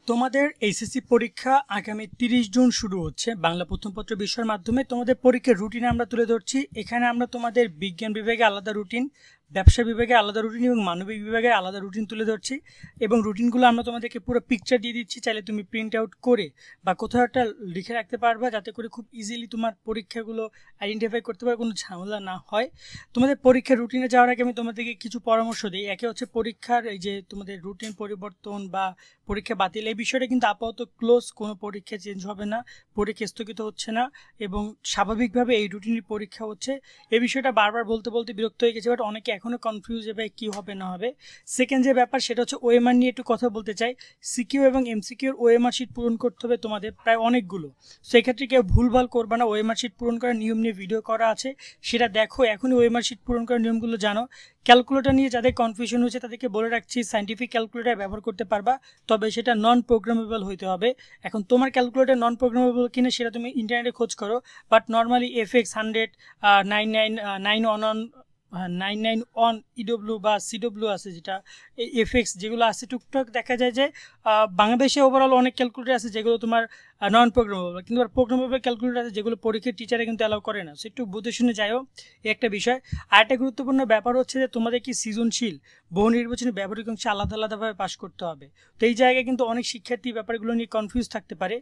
তোমাদের এইচএসসি পরীক্ষা আগামী 30 জুন শুরু হচ্ছে। বাংলা প্রথম পত্র বিষয়ের মাধ্যমে তোমাদের পরীক্ষার রুটিন আমরা তুলে ধরছি। এখানে আমরা তোমাদের বিজ্ঞান বিভাগে আলাদা রুটিন, ব্যবসা বিভাগে আলাদা রুটিন এবং মানবিক বিভাগে আলাদা রুটিন তুলে ধরছি এবং রুটিনগুলো আমরা তোমাদেরকে পুরো পিকচার দিয়ে দিচ্ছি। চাইলে তুমি প্রিন্ট আউট করে বা কোথাও একটা লিখে রাখতে পারবা, যাতে করে খুব ইজিলি তোমার পরীক্ষাগুলো আইডেন্টিফাই করতে পারে, কোনো ঝামেলা না হয়। তোমাদের পরীক্ষার রুটিনে যাওয়ার আগে আমি তোমাদেরকে কিছু পরামর্শ দিই। একে হচ্ছে পরীক্ষার এই যে তোমাদের রুটিন পরিবর্তন বা পরীক্ষা বাতিল, এই বিষয়টা কিন্তু আপাতত ক্লোজ, কোনো পরীক্ষা চেঞ্জ হবে না, পরীক্ষা স্থগিত হচ্ছে না এবং স্বাভাবিকভাবে এই রুটিনের পরীক্ষা হচ্ছে। এই বিষয়টা বারবার বলতে বলতে বিরক্ত হয়ে গেছে, বাট অনেকে এখনও কনফিউজ হবে কী হবে না হবে। সেকেন্ড যে ব্যাপার সেটা হচ্ছে ওএমআর নিয়ে একটু কথা বলতে চাই। সিকিউ এবং এমসিকিউর ওএমআর শিট পূরণ করতে হবে তোমাদের প্রায় অনেকগুলো। সেক্ষেত্রে কেউ ভুলভাল করবে না, ওএমআর শিট পূরণ করার নিয়ম নিয়ে ভিডিও করা আছে, সেটা দেখো। এখনই ওএমআর শিট পূরণ করার নিয়মগুলো জানো। ক্যালকুলেটর নিয়ে যাদের কনফিউশন হয়েছে তাদেরকে বলে রাখছি, সায়েন্টিফিক ক্যালকুলেটর ব্যবহার করতে পারবা, তবে সেটা নন প্রোগ্রামেবল হইতে হবে। এখন তোমার ক্যালকুলেটর নন প্রোগ্রামেবল কিনা সেটা তুমি ইন্টারনেটে খোঁজ করো, বাট নর্মালি FX100 99 ইডব্লিউ বা সিডব্লিউ আছে, যেটা FX যেগুলো আছে টুকটাক দেখা যায় যে বাংলাদেশে ওভারঅল অনেক ক্যালকুলেটর আছে যেগুলো তোমার নন প্রোগ্রামেবল, কিন্তু প্রোগ্রামেবল ক্যালকুলেটর আছে যেগুলো পরীক্ষার টিচারে কিন্তু অ্যালাউ করে না। সো একটু বুঝে শুনে যাইও, এই একটা বিষয়। আর একটা গুরুত্বপূর্ণ ব্যাপার হচ্ছে যে তোমাদের কি সৃজনশীল বহু নির্বাচনী ব্যবহারিক অংশে আলাদা আলাদাভাবে পাশ করতে হবে। তো এই জায়গায় কিন্তু অনেক শিক্ষার্থী ব্যাপারগুলো নিয়ে কনফিউজ থাকতে পারে।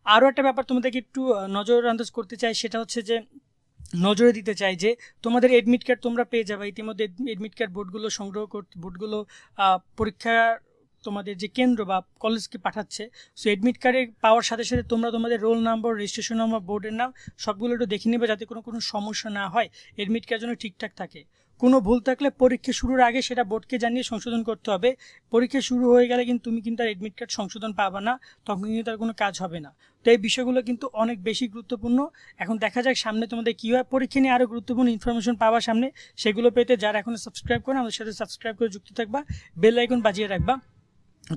আরও একটা ব্যাপার তোমাদেরকে একটু নজর আন্দাজ করতে চাই, সেটা হচ্ছে যে নজরে দিতে চাই যে তোমাদের এডমিট কার্ড তোমরা পেয়ে যাবে ইতিমধ্যে। এডমিট কার্ড বোর্ডগুলো সংগ্রহ করতে, বোর্ডগুলো পরীক্ষা তোমাদের যে কেন্দ্র বা কলেজকে পাঠাচ্ছে। সো এডমিট কার্ডে পাওয়ার সাথে সাথে তোমরা তোমাদের রোল নাম্বার, রেজিস্ট্রেশন নাম্বার, বোর্ডের নাম সবগুলো একটু দেখে নেবে, যাতে কোনো সমস্যা না হয়, এডমিট কার্ড যেন ঠিকঠাক থাকে। কোনো ভুল থাকলে পরীক্ষা শুরুর আগে সেটা বোর্ডকে জানিয়ে সংশোধন করতে হবে। পরীক্ষা শুরু হয়ে গেলে কিন্তু তুমি কিন্তু আর এডমিট কার্ড সংশোধন পাবা না, তখন কিন্তু তার কোনো কাজ হবে না। তো এই বিষয়গুলো কিন্তু অনেক বেশি গুরুত্বপূর্ণ। এখন দেখা যাক সামনে তোমাদের কী হয়। পরীক্ষা নিয়ে আরও গুরুত্বপূর্ণ ইনফরমেশন পাওয়া সামনে, সেগুলো পেতে যারা এখনও সাবস্ক্রাইব করে আমাদের সাথে সাবস্ক্রাইব করে যুক্ত থাকবা, বেল আইকন বাজিয়ে রাখবা।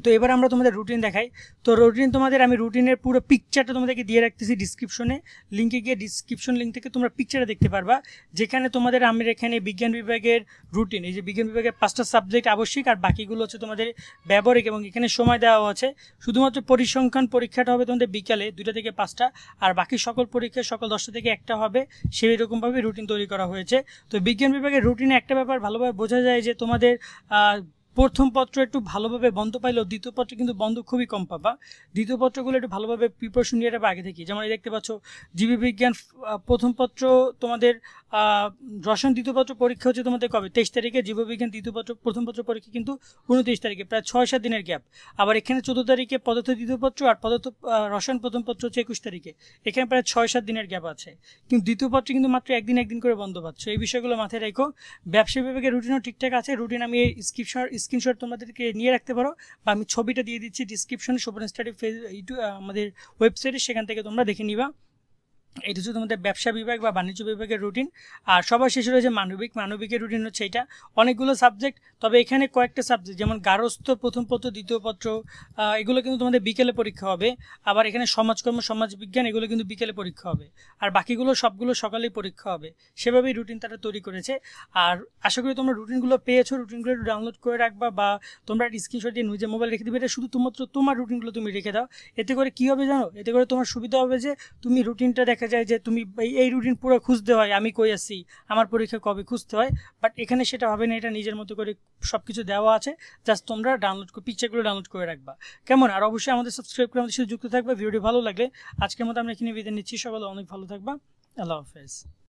তো এবার আমরা তোমাদের রুটিন দেখাই। তো রুটিন তোমাদের আমি রুটিনের পুরো পিকচারটা তোমাদেরকে দিয়ে রাখতেছি ডিসক্রিপশনে, লিঙ্কে গিয়ে ডিসক্রিপশন লিঙ্ক থেকে তোমরা পিকচারটা দেখতে পারবা, যেখানে তোমাদের আমি এখানে বিজ্ঞান বিভাগের রুটিন, এই যে বিজ্ঞান বিভাগের 5টা সাবজেক্ট আবশ্যিক, আর বাকিগুলো হচ্ছে তোমাদের ব্যবহারিক, এবং এখানে সময় দেওয়া আছে। শুধুমাত্র পরিসংখ্যান পরীক্ষাটা হবে তোমাদের বিকালে 2টা থেকে 5টা, আর বাকি সকল পরীক্ষা সকাল 10টা থেকে 1টা হবে। সেই রকমভাবে রুটিন তৈরি করা হয়েছে। তো বিজ্ঞান বিভাগের রুটিনে একটা ব্যাপার ভালোভাবে বোঝা যায় যে তোমাদের প্রথম পত্র একটু ভালোভাবে বন্ধ পাইলেও দ্বিতীয় পত্র কিন্তু বন্ধ খুবই কম পাবা। দ্বিতীয় পত্রগুলো একটু ভালোভাবে প্রিপারেশন নিয়ে রাখবে আগে থেকে। যেমন দেখতে পাচ্ছ জীববিজ্ঞান প্রথম পত্র তোমাদের, রসায়ন দ্বিতীয় পত্র পরীক্ষা হচ্ছে তোমাদের কবে, 23 তারিখে। জীববিজ্ঞান দ্বিতীয় পত্র প্রথম পত্র পরীক্ষা কিন্তু 29 তারিখে, প্রায় 6-7 দিনের গ্যাপ। আবার এখানে 14 তারিখে পদার্থ দ্বিতীয় পত্র, আর রসায়ন প্রথম পত্র হচ্ছে 21 তারিখে। এখানে প্রায় 6-7 দিনের গ্যাপ আছে, কিন্তু দ্বিতীয় পত্রে কিন্তু মাত্র একদিন করে বন্ধ পাচ্ছ। এই বিষয়গুলো মাথায় রেখো। ব্যবসা বিভাগের রুটিনও ঠিকঠাক আছে। রুটিন আমি এই স্ক্রিনশট তোমাদেরকে নিয়ে রাখতে পারো, বা আমি ছবিটা দিয়ে দিচ্ছি ডিসক্রিপশনে, শোভন স্টাডি আমাদের ওয়েবসাইটে, সেখান থেকে তোমরা দেখে নিবা। এটা হচ্ছে তোমাদের ব্যবসা বিভাগ বা বাণিজ্য বিভাগের রুটিন। আর সবার শেষে রয়েছে মানবিকের রুটিন হচ্ছে এটা। অনেকগুলো সাবজেক্ট, তবে এখানে কয়েকটা সাবজেক্ট যেমন গার্হস্থ্য প্রথম পত্র দ্বিতীয় পত্র, এগুলো কিন্তু তোমাদের বিকেলে পরীক্ষা হবে। আবার এখানে সমাজকর্ম, সমাজবিজ্ঞান, এগুলো কিন্তু বিকেলে পরীক্ষা হবে। আর বাকিগুলো সবগুলো সকালেই পরীক্ষা হবে। সেভাবেই রুটিন তারা তৈরি করেছে। আর আশা করি তোমরা রুটিনগুলো পেয়েছো। রুটিনগুলো একটু ডাউনলোড করে রাখবা, বা তোমরা একটা স্ক্রিনশট দিয়ে নিজের মোবাইল রেখে দেবে। এটা শুধুমাত্র তোমার রুটিনগুলো তুমি রেখে দাও। এতে করে কী হবে জানো, এতে করে তোমার সুবিধা হবে যে তুমি রুটিনটা দেখা যায় যে তুমি এই রুটিন পুরো খুঁজতে হয়, আমি কই আছি, আমার পরীক্ষা কবে, খুঁজতে হয়। বাট এখানে সেটা হবে না, এটা নিজের মতো করে সব কিছু দেওয়া আছে। জাস্ট তোমরা পিকচারগুলো ডাউনলোড করে রাখবা, কেমন? আর অবশ্যই আমাদের সাবস্ক্রাইব করে আমাদের সাথে যুক্ত থাকবে। ভিডিওটি ভালো লাগলে আজকের মতো আমরা এখানে বিদায় নিচ্ছি। সকালে অনেক ভালো থাকবা। আল্লাহ হাফেজ।